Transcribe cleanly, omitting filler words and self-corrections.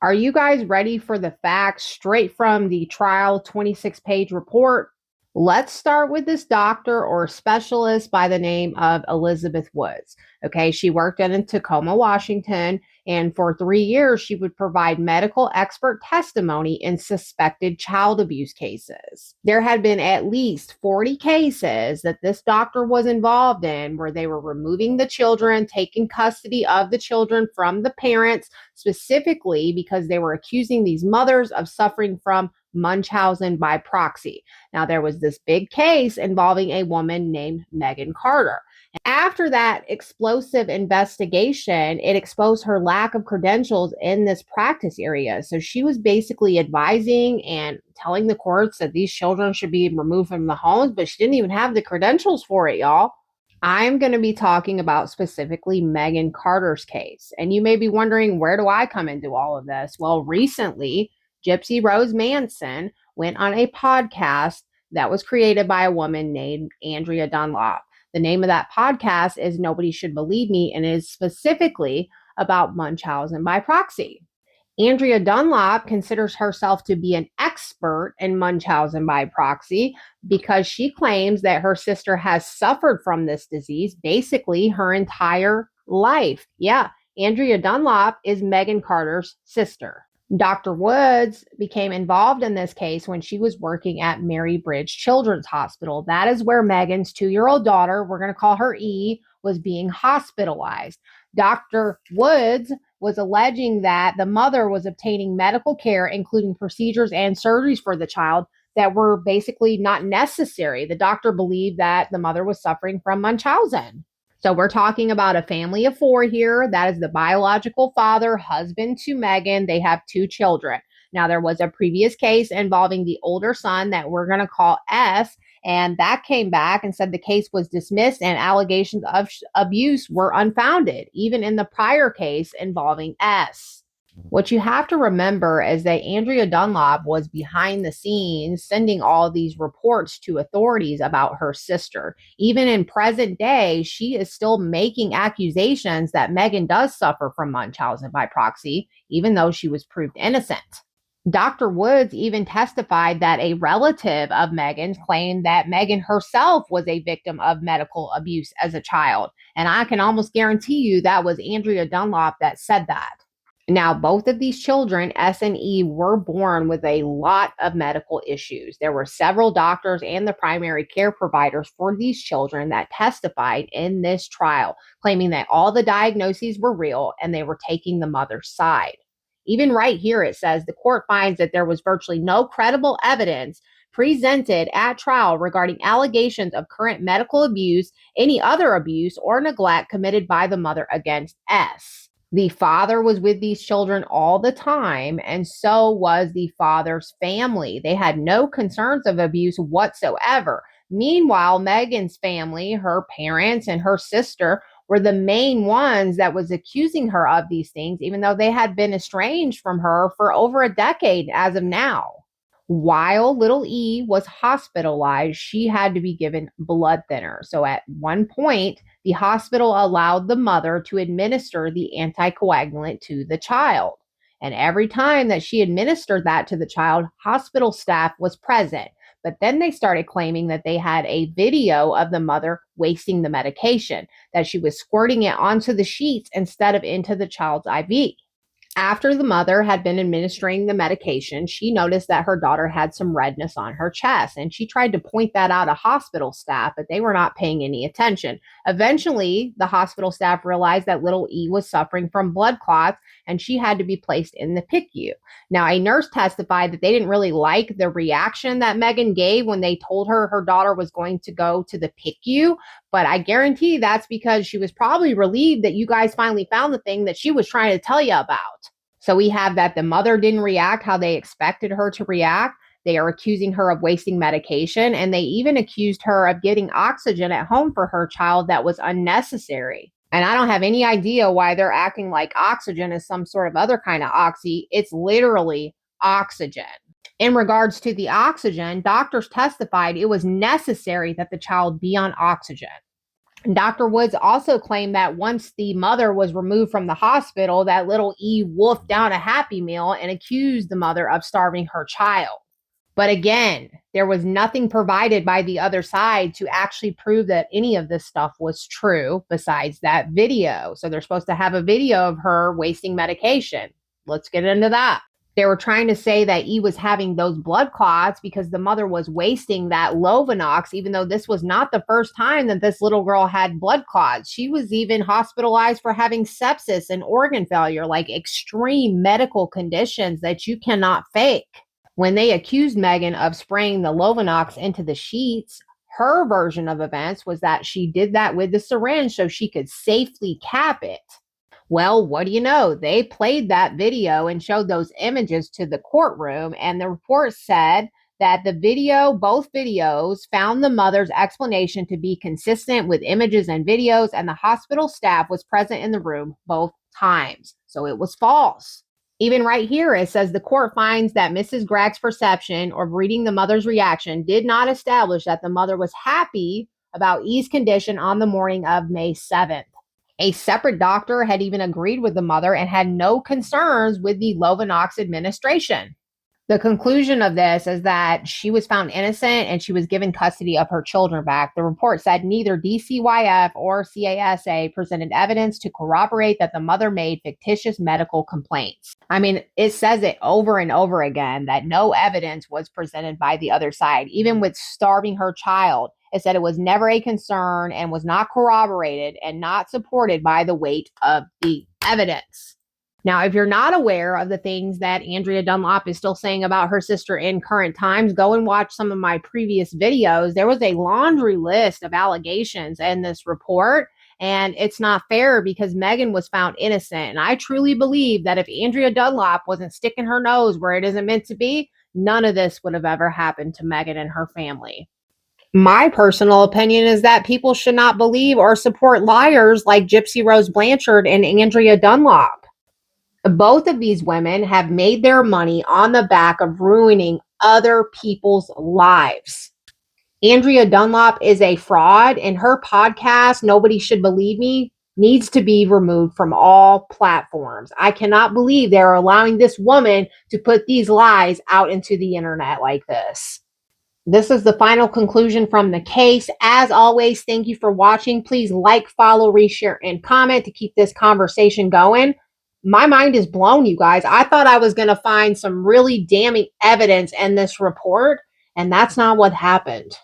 Are you guys ready for the facts straight from the trial 26-page report? Let's start with this doctor or specialist by the name of Elizabeth Woods. Okay, she worked in Tacoma, Washington, and for 3 years, she would provide medical expert testimony in suspected child abuse cases. There had been at least 40 cases that this doctor was involved in where they were removing the children, taking custody of the children from the parents, specifically because they were accusing these mothers of suffering from Munchausen by proxy. Now, there was this big case involving a woman named Megan Carter. After that explosive investigation, it exposed her lack of credentials in this practice area. So she was basically advising and telling the courts that these children should be removed from the homes, but she didn't even have the credentials for it, y'all. I'm going to be talking about specifically Megan Carter's case. And you may be wondering, where do I come into all of this? Well, recently, Gypsy Rose Manson went on a podcast that was created by a woman named Andrea Dunlop. The name of that podcast is Nobody Should Believe Me and is specifically about Munchausen by proxy. Andrea Dunlop considers herself to be an expert in Munchausen by proxy because she claims that her sister has suffered from this disease basically her entire life. Yeah, Andrea Dunlop is Megan Carter's sister. Dr. Woods became involved in this case when she was working at Mary Bridge Children's Hospital. That is where Megan's 2-year-old daughter, we're going to call her E, was being hospitalized. Dr. Woods was alleging that the mother was obtaining medical care, including procedures and surgeries for the child that were basically not necessary. The doctor believed that the mother was suffering from Munchausen. So we're talking about a family of 4 here. That is the biological father, husband to Megan. They have 2 children. Now, there was a previous case involving the older son that we're going to call S, and that came back and said the case was dismissed and allegations of abuse were unfounded, even in the prior case involving S. What you have to remember is that Andrea Dunlop was behind the scenes sending all these reports to authorities about her sister. Even in present day, she is still making accusations that Megan does suffer from Munchausen by proxy, even though she was proved innocent. Dr. Woods even testified that a relative of Megan's claimed that Megan herself was a victim of medical abuse as a child. And I can almost guarantee you that was Andrea Dunlop that said that. Now, both of these children, S and E, were born with a lot of medical issues. There were several doctors and the primary care providers for these children that testified in this trial, claiming that all the diagnoses were real and they were taking the mother's side. Even right here, it says the court finds that there was virtually no credible evidence presented at trial regarding allegations of current medical abuse, any other abuse, or neglect committed by the mother against S. The father was with these children all the time, and so was the father's family. They had no concerns of abuse whatsoever. Meanwhile, Megan's family, her parents and her sister, were the main ones that was accusing her of these things, even though they had been estranged from her for over a decade as of now. While little E was hospitalized, she had to be given blood thinner. So at one point, the hospital allowed the mother to administer the anticoagulant to the child. And every time that she administered that to the child, hospital staff was present. But then they started claiming that they had a video of the mother wasting the medication, that she was squirting it onto the sheets instead of into the child's IV. After the mother had been administering the medication, she noticed that her daughter had some redness on her chest, and she tried to point that out to hospital staff, but they were not paying any attention. Eventually, the hospital staff realized that little E was suffering from blood clots, and she had to be placed in the PICU. Now, a nurse testified that they didn't really like the reaction that Megan gave when they told her her daughter was going to go to the PICU, but I guarantee that's because she was probably relieved that you guys finally found the thing that she was trying to tell you about. So we have that the mother didn't react how they expected her to react. They are accusing her of wasting medication, and they even accused her of getting oxygen at home for her child that was unnecessary. And I don't have any idea why they're acting like oxygen is some sort of other kind of oxy. It's literally oxygen. In regards to the oxygen, doctors testified it was necessary that the child be on oxygen. Dr. Woods also claimed that once the mother was removed from the hospital, that little E wolfed down a Happy Meal and accused the mother of starving her child. But again, there was nothing provided by the other side to actually prove that any of this stuff was true besides that video. So they're supposed to have a video of her wasting medication. Let's get into that. They were trying to say that E was having those blood clots because the mother was wasting that Lovenox, even though this was not the first time that this little girl had blood clots. She was even hospitalized for having sepsis and organ failure, like extreme medical conditions that you cannot fake. When they accused Megan of spraying the Lovenox into the sheets, her version of events was that she did that with the syringe so she could safely cap it. Well, what do you know? They played that video and showed those images to the courtroom, and the report said that both videos found the mother's explanation to be consistent with images and videos, and the hospital staff was present in the room both times. So it was false. Even right here, it says the court finds that Mrs. Gregg's perception of reading the mother's reaction did not establish that the mother was happy about E's condition on the morning of May 7th. A separate doctor had even agreed with the mother and had no concerns with the Lovenox administration. The conclusion of this is that she was found innocent and she was given custody of her children back. The report said neither DCYF or CASA presented evidence to corroborate that the mother made fictitious medical complaints. I mean, it says it over and over again that no evidence was presented by the other side, even with starving her child. It said it was never a concern and was not corroborated and not supported by the weight of the evidence. Now, if you're not aware of the things that Andrea Dunlop is still saying about her sister in current times, go and watch some of my previous videos. There was a laundry list of allegations in this report, and it's not fair because Megan was found innocent. And I truly believe that if Andrea Dunlop wasn't sticking her nose where it isn't meant to be, none of this would have ever happened to Megan and her family. My personal opinion is that people should not believe or support liars like Gypsy Rose Blanchard and Andrea Dunlop. Both of these women have made their money on the back of ruining other people's lives. Andrea Dunlop is a fraud, and her podcast, Nobody Should Believe Me, needs to be removed from all platforms. I cannot believe they're allowing this woman to put these lies out into the internet like this. This is the final conclusion from the case. As always, thank you for watching. Please like, follow, reshare, and comment to keep this conversation going. My mind is blown, you guys. I thought I was going to find some really damning evidence in this report, and that's not what happened.